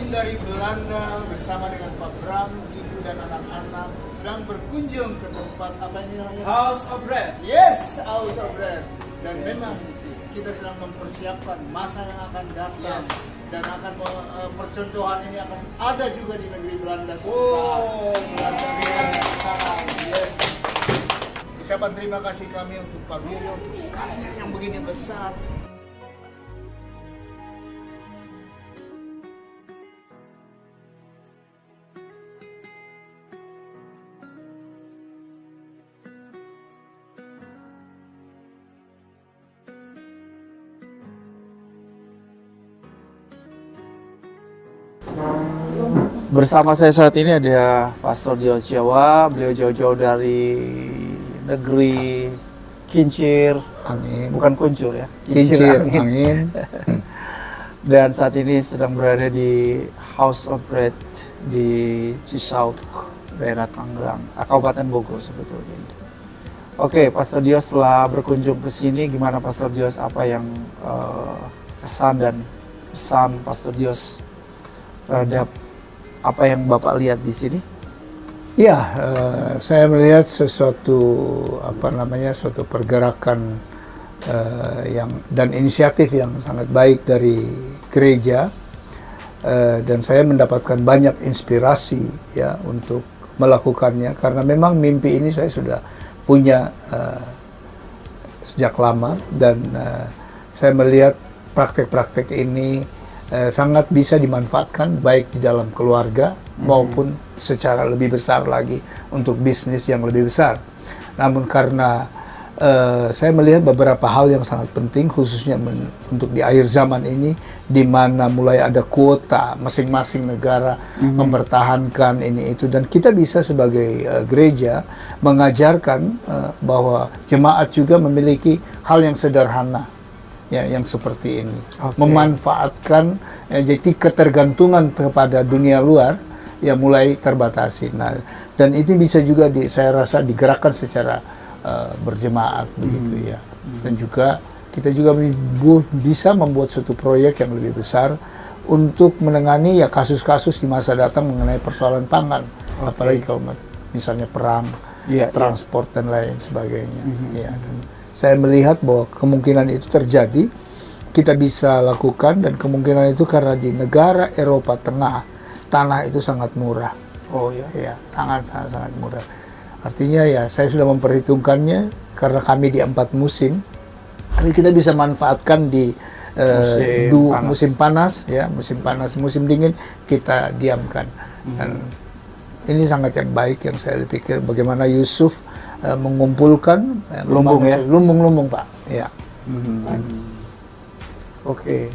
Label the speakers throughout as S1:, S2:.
S1: tim dari Belanda bersama dengan Pak Bram, Ibu dan anak-anak sedang berkunjung ke tempat apa ini namanya?
S2: House of Bread.
S1: Yes, House of Bread. Dan memang kita sedang mempersiapkan masa yang akan datang.
S2: Yes.
S1: Dan akan percontohan ini akan ada juga di negeri Belanda suatu
S2: Oh.
S1: saat. Yes. Ucapan terima kasih kami untuk Pak Wiryo untuk karya yang begini besar.
S3: Bersama saya saat ini ada Pastor Dio Jawa, beliau jauh-jauh dari negeri Kincir,
S4: Angin.
S3: bukan Kuncur ya,
S4: Kincir, angin.
S3: Dan saat ini sedang berada di House of Bread di Cisauk, daerah Tangerang, Kabupaten Bogor sebetulnya. Oke, Pastor Dio setelah berkunjung ke sini, gimana Pastor Dio, apa yang kesan dan pesan Pastor Dio terhadap apa yang Bapak lihat di sini?
S4: Ya, saya melihat sesuatu suatu pergerakan dan inisiatif yang sangat baik dari gereja, dan saya mendapatkan banyak inspirasi ya untuk melakukannya, karena memang mimpi ini saya sudah punya sejak lama, dan saya melihat praktek-praktek ini sangat bisa dimanfaatkan baik di dalam keluarga maupun secara lebih besar lagi untuk bisnis yang lebih besar. Namun karena saya melihat beberapa hal yang sangat penting, khususnya untuk di akhir zaman ini, di mana mulai ada kuota masing-masing negara mempertahankan ini itu, dan kita bisa sebagai gereja mengajarkan bahwa jemaat juga memiliki hal yang sederhana ya, yang seperti ini. Memanfaatkan jadi ketergantungan kepada dunia luar ya mulai terbatasi. Nah, dan itu bisa juga saya rasa digerakkan secara berjemaat begitu ya. Dan juga kita juga bisa membuat suatu proyek yang lebih besar untuk menangani ya kasus-kasus di masa datang mengenai persoalan pangan, apalagi kalau misalnya perang, transport dan lain sebagainya. Ya, dan saya melihat bahwa kemungkinan itu terjadi, kita bisa lakukan, dan kemungkinan itu karena di negara Eropa Tengah tanah itu sangat murah.
S3: Oh ya,
S4: ya, sangat murah. Artinya ya saya sudah memperhitungkannya, karena kami di 4 musim, jadi kita bisa manfaatkan di musim panas ya, musim panas, musim dingin kita diamkan. Dan ini sangat yang baik yang saya pikir bagaimana Yusuf mengumpulkan lumbung Pak ya.
S3: Oke.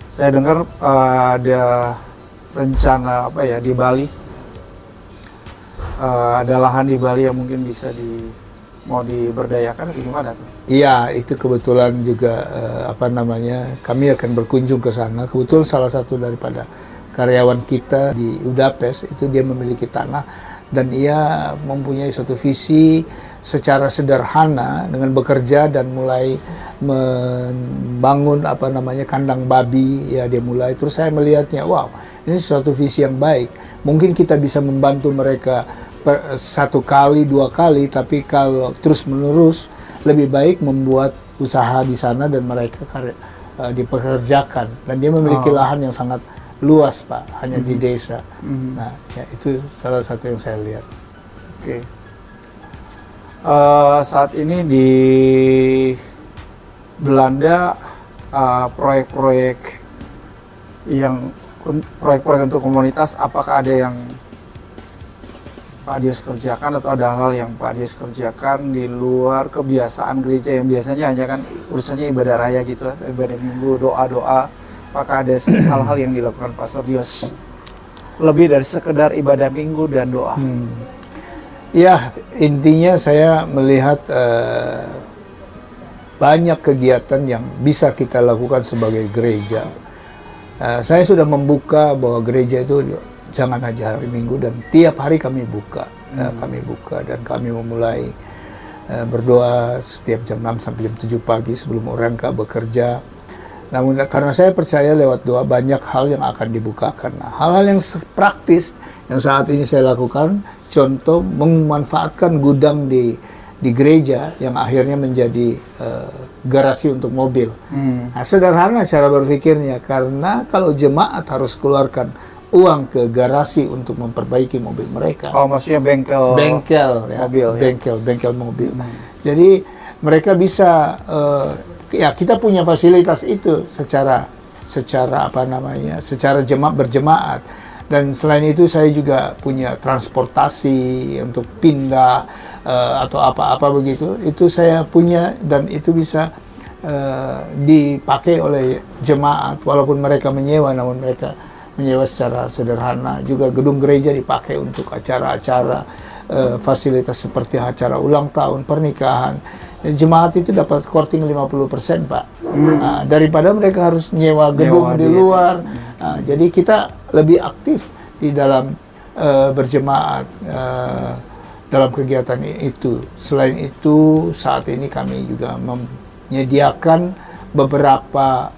S3: Saya dengar ada rencana apa ya di Bali, ada lahan di Bali yang mungkin bisa mau diberdayakan atau gimana tuh?
S4: Iya, itu kebetulan juga kami akan berkunjung ke sana. Kebetulan salah satu daripada karyawan kita di Udapes itu dia memiliki tanah, dan ia mempunyai suatu visi secara sederhana dengan bekerja dan mulai membangun kandang babi ya, dia mulai. Terus saya melihatnya, wow, ini suatu visi yang baik. Mungkin kita bisa membantu mereka 1 kali, 2 kali, tapi kalau terus menerus lebih baik membuat usaha di sana dan mereka dipekerjakan. Dan dia memiliki lahan yang sangat luas Pak, hanya di desa. Nah, ya itu salah satu yang saya lihat.
S3: Oke. Saat ini di Belanda proyek-proyek untuk komunitas, apakah ada yang Pak Dios kerjakan atau ada hal yang Pak Dios kerjakan di luar kebiasaan gereja yang biasanya hanya kan urusannya ibadah raya gitu, ibadah minggu, doa-doa? Apakah ada hal-hal yang dilakukan Pastor Dios lebih dari sekedar ibadah minggu dan doa?
S4: Ya, intinya saya melihat banyak kegiatan yang bisa kita lakukan sebagai gereja. Saya sudah membuka bahwa gereja itu jangan aja hari Minggu, dan tiap hari kami buka. Kami buka dan kami memulai berdoa setiap jam 6 sampai jam 7 pagi sebelum orang bekerja. Namun karena saya percaya lewat doa banyak hal yang akan dibukakan. Nah, hal-hal yang praktis yang saat ini saya lakukan, contoh memanfaatkan gudang di gereja yang akhirnya menjadi garasi untuk mobil. Nah, sederhana cara berpikirnya, karena kalau jemaat harus keluarkan uang ke garasi untuk memperbaiki mobil mereka.
S3: Oh, maksudnya bengkel
S4: ya,
S3: mobil,
S4: bengkel mobil. Jadi mereka bisa ya kita punya fasilitas itu secara secara berjemaat. Dan selain itu saya juga punya transportasi untuk pindah atau apa-apa begitu. Itu saya punya dan itu bisa dipakai oleh jemaat walaupun mereka menyewa, namun mereka menyewa secara sederhana. Juga gedung gereja dipakai untuk acara-acara fasilitas seperti acara ulang tahun, pernikahan. Jemaat itu dapat korting 50%, Pak. Nah, daripada mereka harus nyewa gedung di luar. Nah, jadi kita lebih aktif di dalam berjemaat dalam kegiatan itu. Selain itu, saat ini kami juga menyediakan beberapa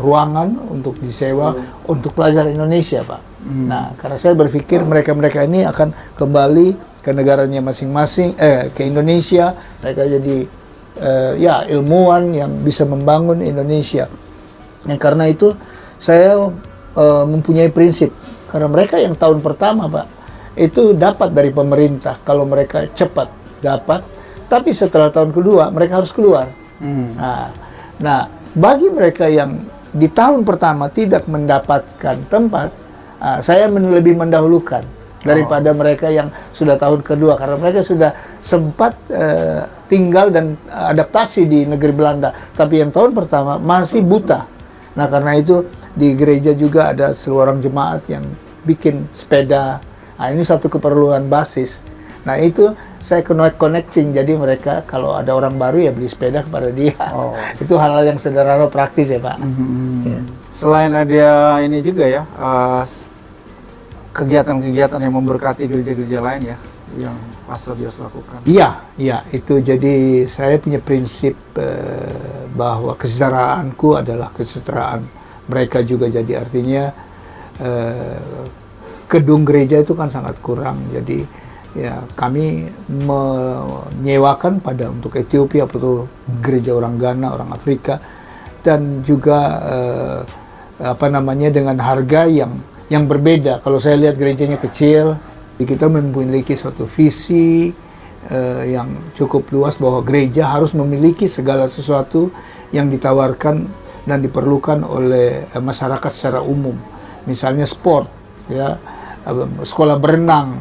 S4: ruangan untuk disewa untuk pelajar Indonesia, Pak. Nah, karena saya berpikir mereka-mereka ini akan kembali ke negaranya masing-masing, ke Indonesia. Mereka jadi ya ilmuwan yang bisa membangun Indonesia. Dan karena itu saya mempunyai prinsip, karena mereka yang tahun pertama, Pak, itu dapat dari pemerintah kalau mereka cepat dapat, tapi setelah tahun kedua mereka harus keluar. Nah, bagi mereka yang di tahun pertama tidak mendapatkan tempat, saya lebih mendahulukan daripada mereka yang sudah tahun kedua, karena mereka sudah sempat tinggal dan adaptasi di negeri Belanda, tapi yang tahun pertama masih buta. Nah, karena itu di gereja juga ada seorang jemaat yang bikin sepeda. Nah, ini satu keperluan basis. Nah, itu saya connecting, jadi mereka kalau ada orang baru ya beli sepeda kepada dia. Itu hal-hal yang sederhana praktis ya, Pak. Ya.
S3: Selain ada ini juga ya, kegiatan-kegiatan yang memberkati gereja-gereja lain ya, yang Pastor Dios lakukan.
S4: Iya, itu jadi saya punya prinsip bahwa kesetaraanku adalah kesetaraan mereka juga. Jadi artinya gedung gereja itu kan sangat kurang, jadi ya kami menyewakan untuk Ethiopia atau gereja orang Ghana, orang Afrika, dan juga dengan harga yang berbeda. Kalau saya lihat gerejanya kecil, kita memiliki suatu visi yang cukup luas bahwa gereja harus memiliki segala sesuatu yang ditawarkan dan diperlukan oleh masyarakat secara umum. Misalnya sport, ya, sekolah berenang,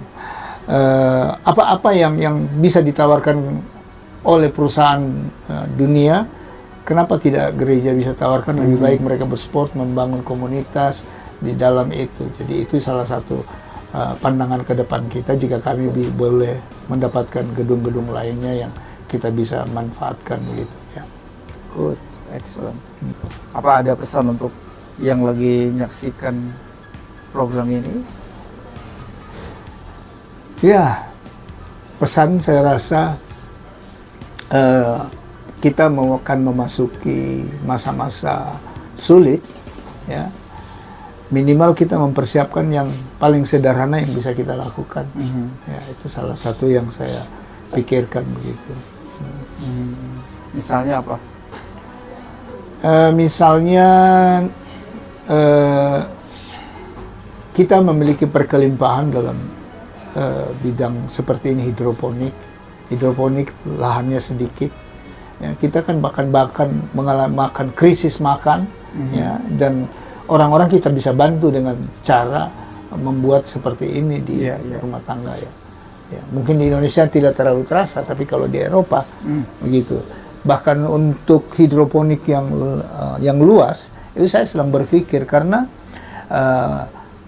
S4: apa-apa yang bisa ditawarkan oleh perusahaan dunia. Kenapa tidak gereja bisa tawarkan? Lebih baik mereka bersport, membangun komunitas di dalam itu. Jadi itu salah satu pandangan ke depan kita jika kami boleh mendapatkan gedung-gedung lainnya yang kita bisa manfaatkan begitu ya.
S3: Good, excellent. Apa ada pesan untuk yang lagi menyaksikan program ini?
S4: Ya, pesan saya rasa kita akan memasuki masa-masa sulit ya. Minimal kita mempersiapkan yang paling sederhana yang bisa kita lakukan. Ya, itu salah satu yang saya pikirkan begitu.
S3: Misalnya apa?
S4: Misalnya kita memiliki perkelimpahan dalam bidang seperti ini, hidroponik lahannya sedikit. Ya, kita kan bahkan mengalami krisis makan, ya, dan orang-orang kita bisa bantu dengan cara membuat seperti ini di rumah tangga ya. Ya. Mungkin di Indonesia tidak terlalu terasa, tapi kalau di Eropa begitu. Bahkan untuk hidroponik yang luas, itu saya sedang berpikir karena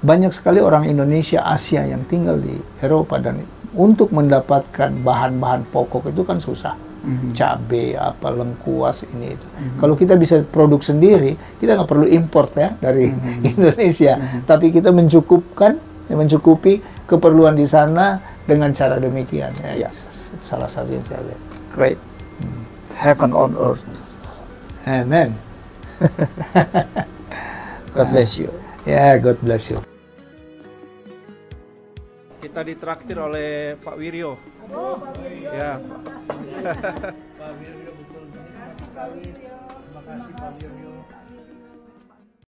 S4: banyak sekali orang Indonesia, Asia yang tinggal di Eropa, dan untuk mendapatkan bahan-bahan pokok itu kan susah. Cabai, lengkuas, ini itu. Kalau kita bisa produk sendiri, kita nggak perlu import ya dari Indonesia. Tapi kita mencukupi keperluan di sana dengan cara demikian. Ya. Salah satu yang saya lihat.
S3: Great. Heaven on earth.
S4: Amen.
S3: God bless you.
S4: Ya, God bless you.
S3: Kita ditraktir oleh Pak Wiryo. Ya.
S1: Pak Wiryo betul. Terima kasih Pak Wiryo.